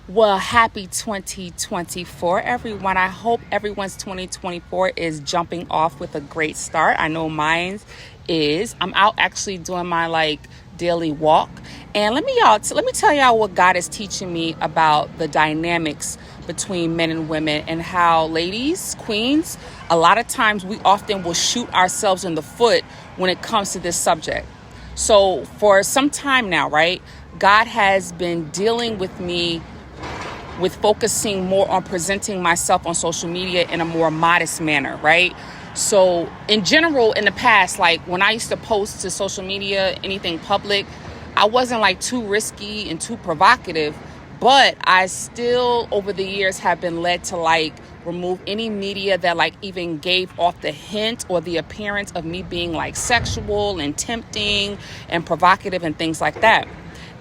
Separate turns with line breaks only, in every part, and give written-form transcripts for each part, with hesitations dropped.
Well, happy 2024, everyone. I hope everyone's 2024 is jumping off with a great start. I know mine is. I'm out actually doing my daily walk. And let me tell y'all what God is teaching me about the dynamics between men and women, and how ladies, queens, a lot of times we often will shoot ourselves in the foot when it comes to this subject. So for some time now, right, God has been dealing with me with focusing more on presenting myself on social media in a more modest manner, right? So in general, in the past, like when I used to post to social media, anything public, I wasn't too risky and too provocative, but I still over the years have been led to remove any media that even gave off the hint or the appearance of me being sexual and tempting and provocative and things like that.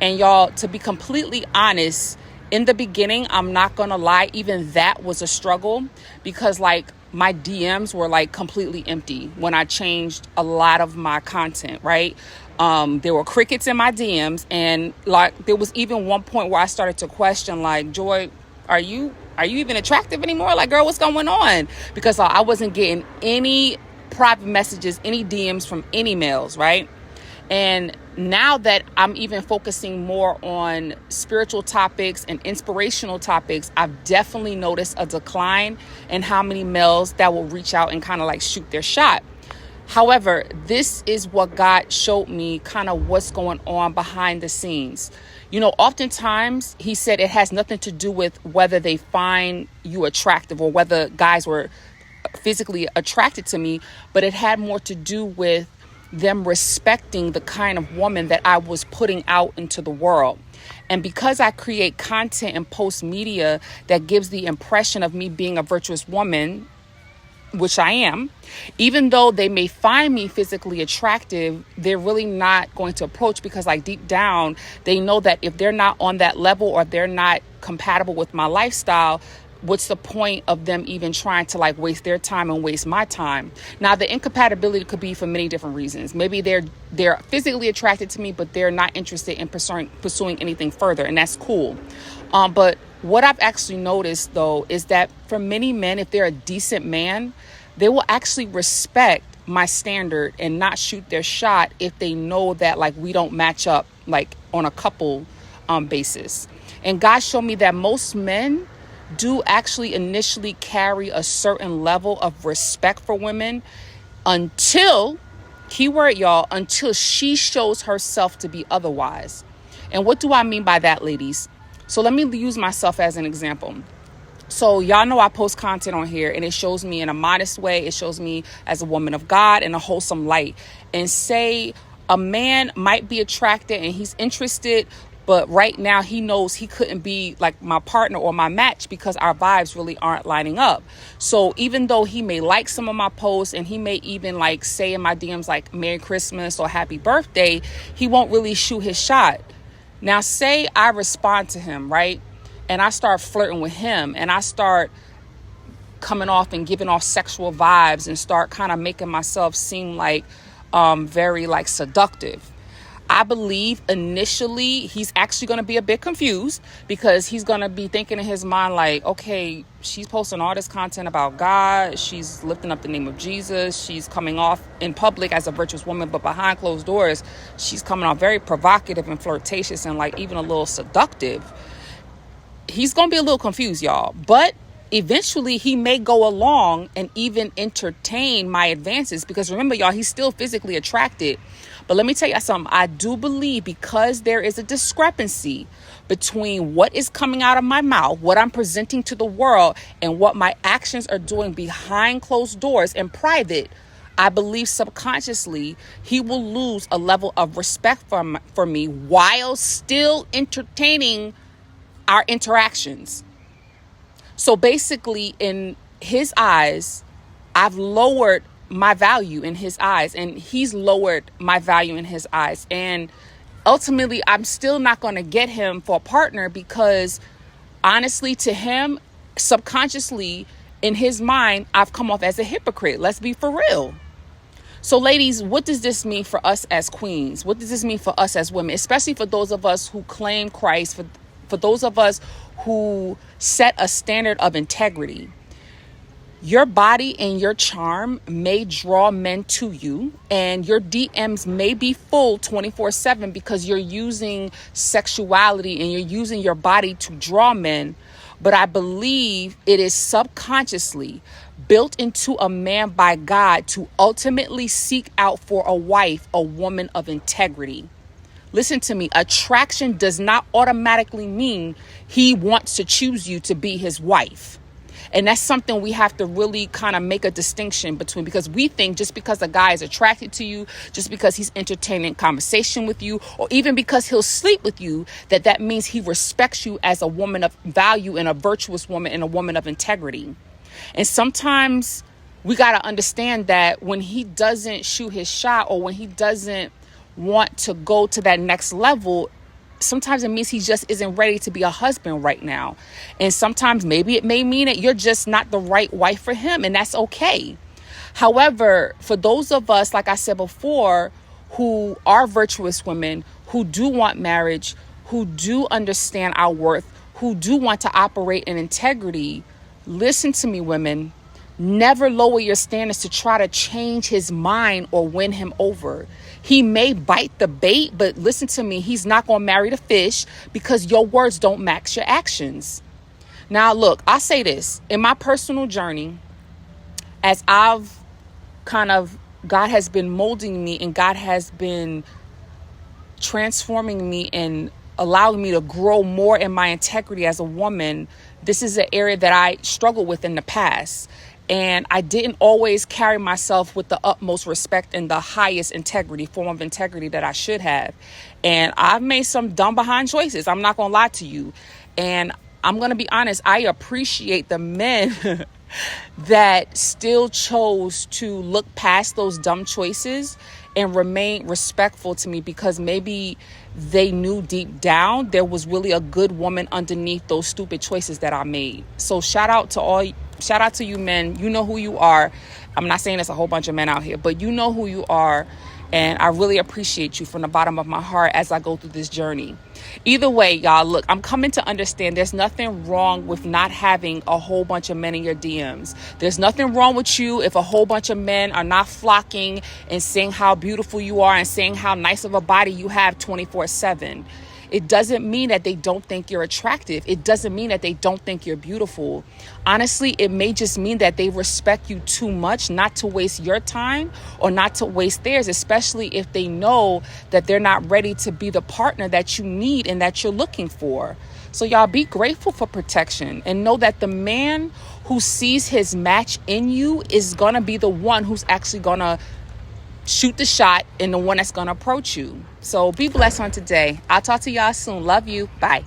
And y'all, to be completely honest, in the beginning, I'm not gonna lie, even that was a struggle, because my DMs were completely empty when I changed a lot of my content, right? There were crickets in my DMs, and there was even one point where I started to question, Joy, are you even attractive anymore? Girl, what's going on? Because I wasn't getting any private messages, any DMs from any males, right? And now that I'm even focusing more on spiritual topics and inspirational topics, I've definitely noticed a decline in how many males that will reach out and kind of shoot their shot. However, this is what God showed me, kind of what's going on behind the scenes. Oftentimes he said it has nothing to do with whether they find you attractive or whether guys were physically attracted to me, but it had more to do with them respecting the kind of woman that I was putting out into the world. And because I create content and post media that gives the impression of me being a virtuous woman, which I am, even though they may find me physically attractive, they're really not going to approach, because deep down, they know that if they're not on that level or they're not compatible with my lifestyle, what's the point of them even trying to waste their time and waste my time? Now, the incompatibility could be for many different reasons. Maybe they're physically attracted to me, but they're not interested in pursuing anything further, and that's cool. But what I've actually noticed, though, is that for many men, if they're a decent man, they will actually respect my standard and not shoot their shot if they know that we don't match up on a couple basis. And God showed me that most men do actually initially carry a certain level of respect for women until, keyword y'all, until she shows herself to be otherwise. And what do I mean by that, ladies? So let me use myself as an example. So y'all know I post content on here, and it shows me in a modest way. It shows me as a woman of God in a wholesome light. And say a man might be attracted and he's interested, but right now he knows he couldn't be my partner or my match because our vibes really aren't lining up. So even though he may like some of my posts, and he may even say in my DMs Merry Christmas or Happy Birthday, he won't really shoot his shot. Now, say I respond to him, right? And I start flirting with him, and I start coming off and giving off sexual vibes, and start kind of making myself seem very seductive. I believe initially he's actually going to be a bit confused, because he's going to be thinking in his mind okay, she's posting all this content about God. She's lifting up the name of Jesus. She's coming off in public as a virtuous woman, but behind closed doors, she's coming off very provocative and flirtatious and even a little seductive. He's going to be a little confused, y'all. But eventually he may go along and even entertain my advances, because remember, y'all, he's still physically attracted. But let me tell you something. I do believe, because there is a discrepancy between what is coming out of my mouth, what I'm presenting to the world, and what my actions are doing behind closed doors in private, I believe subconsciously he will lose a level of respect for me while still entertaining our interactions. So basically, in his eyes, I've lowered my value in his eyes, and he's lowered my value in his eyes. And ultimately, I'm still not going to get him for a partner, because honestly, to him, subconsciously, in his mind, I've come off as a hypocrite. Let's be for real. So ladies, what does this mean for us as queens? What does this mean for us as women, especially for those of us who claim Christ, for those of us who set a standard of integrity, your body and your charm may draw men to you, and your DMs may be full 24/7 because you're using sexuality and you're using your body to draw men. But I believe it is subconsciously built into a man by God to ultimately seek out for a wife, a woman of integrity. Listen to me. Attraction does not automatically mean he wants to choose you to be his wife. And that's something we have to really kind of make a distinction between, because we think just because a guy is attracted to you, just because he's entertaining conversation with you, or even because he'll sleep with you, that means he respects you as a woman of value and a virtuous woman and a woman of integrity. And sometimes we got to understand that when he doesn't shoot his shot, or when he doesn't want to go to that next level, sometimes it means he just isn't ready to be a husband right now. And sometimes maybe it may mean that you're just not the right wife for him, and that's okay. However, for those of us, like I said before, who are virtuous women, who do want marriage, who do understand our worth, who do want to operate in integrity, listen to me, women. Never lower your standards to try to change his mind or win him over. He may bite the bait, but listen to me, he's not going to marry the fish because your words don't match your actions. Now, look, I say this in my personal journey, as God has been molding me, and God has been transforming me and allowing me to grow more in my integrity as a woman. This is an area that I struggled with in the past. And I didn't always carry myself with the utmost respect and the highest form of integrity that I should have. And I've made some dumb behind choices. I'm not going to lie to you. And I'm going to be honest. I appreciate the men that still chose to look past those dumb choices and remain respectful to me, because maybe they knew deep down there was really a good woman underneath those stupid choices that I made. So shout out to you men. You know who you are. I'm not saying there's a whole bunch of men out here, but you know who you are. And I really appreciate you from the bottom of my heart as I go through this journey. Either way, y'all, look, I'm coming to understand there's nothing wrong with not having a whole bunch of men in your DMs. There's nothing wrong with you if a whole bunch of men are not flocking and saying how beautiful you are and saying how nice of a body you have 24/7. It doesn't mean that they don't think you're attractive. It doesn't mean that they don't think you're beautiful. Honestly, it may just mean that they respect you too much not to waste your time or not to waste theirs, especially if they know that they're not ready to be the partner that you need and that you're looking for. So y'all, be grateful for protection and know that the man who sees his match in you is going to be the one who's actually going to shoot the shot and the one that's going to approach you. So be blessed on today. I'll talk to y'all soon. Love you. Bye.